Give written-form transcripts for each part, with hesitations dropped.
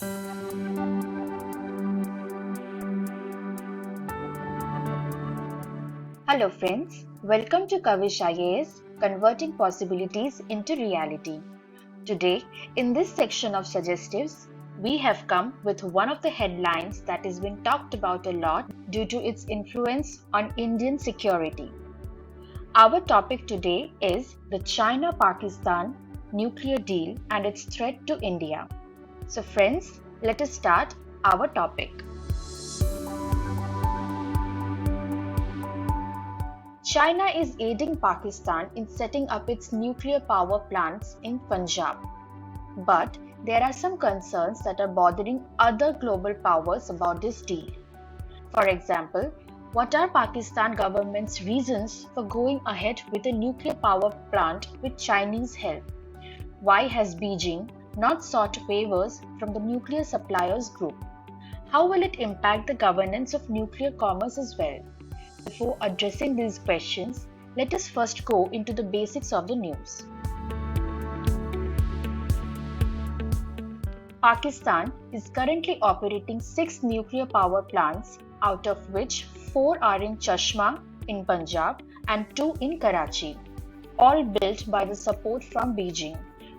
Hello friends, welcome to Kavish IAS, Converting Possibilities into Reality. Today, in this section of Suggestives, we have come with one of the headlines that has been talked about a lot due to its influence on Indian security. Our topic today is the China-Pakistan Nuclear Deal and its threat to India. So friends, let us start our topic. China is aiding Pakistan in setting up its nuclear power plants in Punjab. But there are some concerns that are bothering other global powers about this deal. For example, what are Pakistan government's reasons for going ahead with a nuclear power plant with Chinese help? Why has Beijing not sought waivers from the nuclear suppliers group? How will it impact the governance of nuclear commerce as well? Before addressing these questions, let us first go into the basics of the news. Pakistan is currently operating 6 nuclear power plants, out of which 4 are in Chashma in Punjab and 2 in Karachi, all built by the support from Beijing,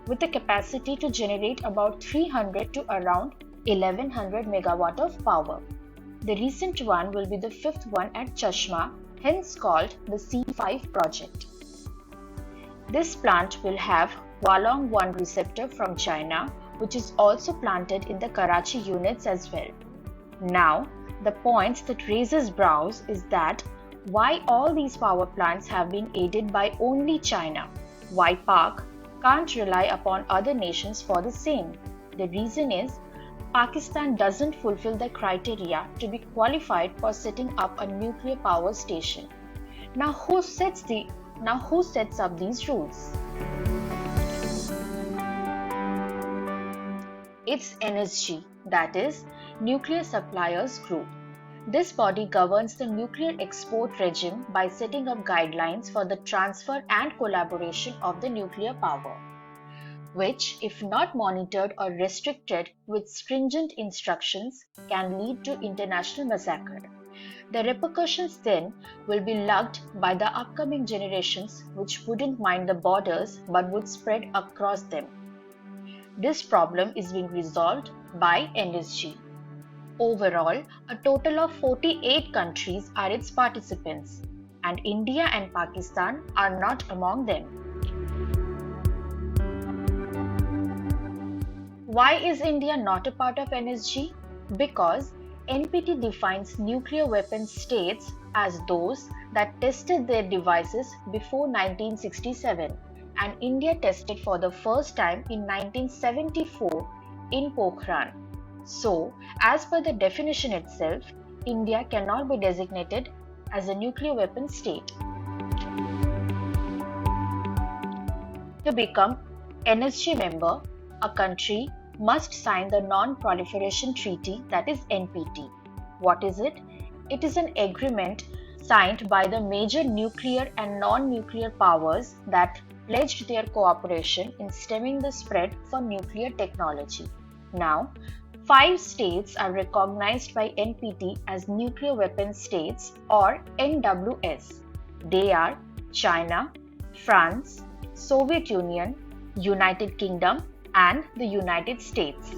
with a capacity to generate about 300 to around 1100 megawatt of power. The recent one will be the 5th one at Chashma, hence called the C5 project. This plant will have Hualong 1 receptor from China, which is also planted in the Karachi units as well. Now, the point that raises brows is that why all these power plants have been aided by only China? Why Pak can't rely upon other nations for the same? The reason is Pakistan doesn't fulfill the criteria to be qualified for setting up a nuclear power station. Now who sets up these rules? It's NSG, that is Nuclear Suppliers Group. This body governs the nuclear export regime by setting up guidelines for the transfer and collaboration of the nuclear power, which, if not monitored or restricted with stringent instructions, can lead to international massacre. The repercussions then will be lugged by the upcoming generations, which wouldn't mind the borders but would spread across them. This problem is being resolved by NSG. Overall, a total of 48 countries are its participants, and India and Pakistan are not among them. Why is India not a part of NSG? Because NPT defines nuclear weapon states as those that tested their devices before 1967, and India tested for the first time in 1974 in Pokhran. So, as per the definition itself, India cannot be designated as a nuclear weapon state. To become NSG member, a country must sign the Non-Proliferation Treaty, that is NPT. What is it? It is an agreement signed by the major nuclear and non-nuclear powers that pledged their cooperation in stemming the spread for nuclear technology. Now, 5 states are recognized by NPT as nuclear weapon states or NWS. They are China, France, Soviet Union, United Kingdom, and the United States.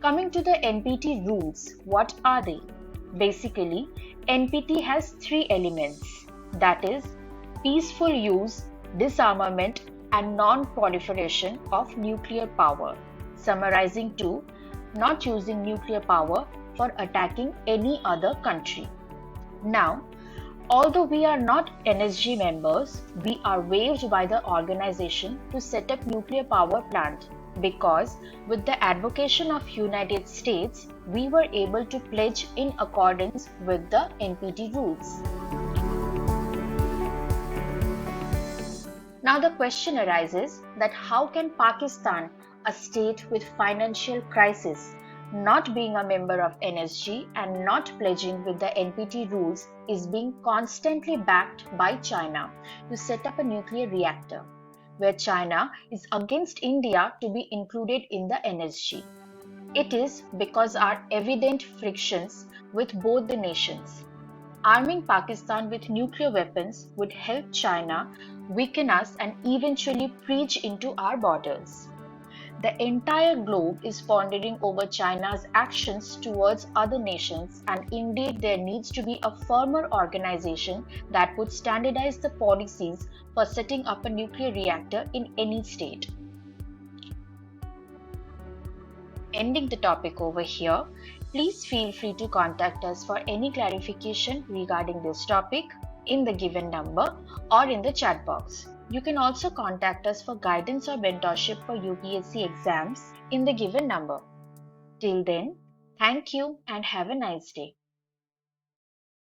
Coming to the NPT rules, what are they? Basically, NPT has 3 elements, that is, peaceful use, disarmament, and non-proliferation of nuclear power, summarizing to not using nuclear power for attacking any other country. Now, although we are not NSG members, we are waived by the organization to set up nuclear power plant because with the advocation of United States, we were able to pledge in accordance with the NPT rules. Now the question arises that how can Pakistan, a state with financial crisis, not being a member of NSG and not pledging with the NPT rules, is being constantly backed by China to set up a nuclear reactor, where China is against India to be included in the NSG. It is because our evident frictions with both the nations. Arming Pakistan with nuclear weapons would help China weaken us and eventually breach into our borders. The entire globe is pondering over China's actions towards other nations, and indeed there needs to be a firmer organization that would standardize the policies for setting up a nuclear reactor in any state. Ending the topic over here, please feel free to contact us for any clarification regarding this topic in the given number or in the chat box. You can also contact us for guidance or mentorship for UPSC exams in the given number. Till then, thank you and have a nice day.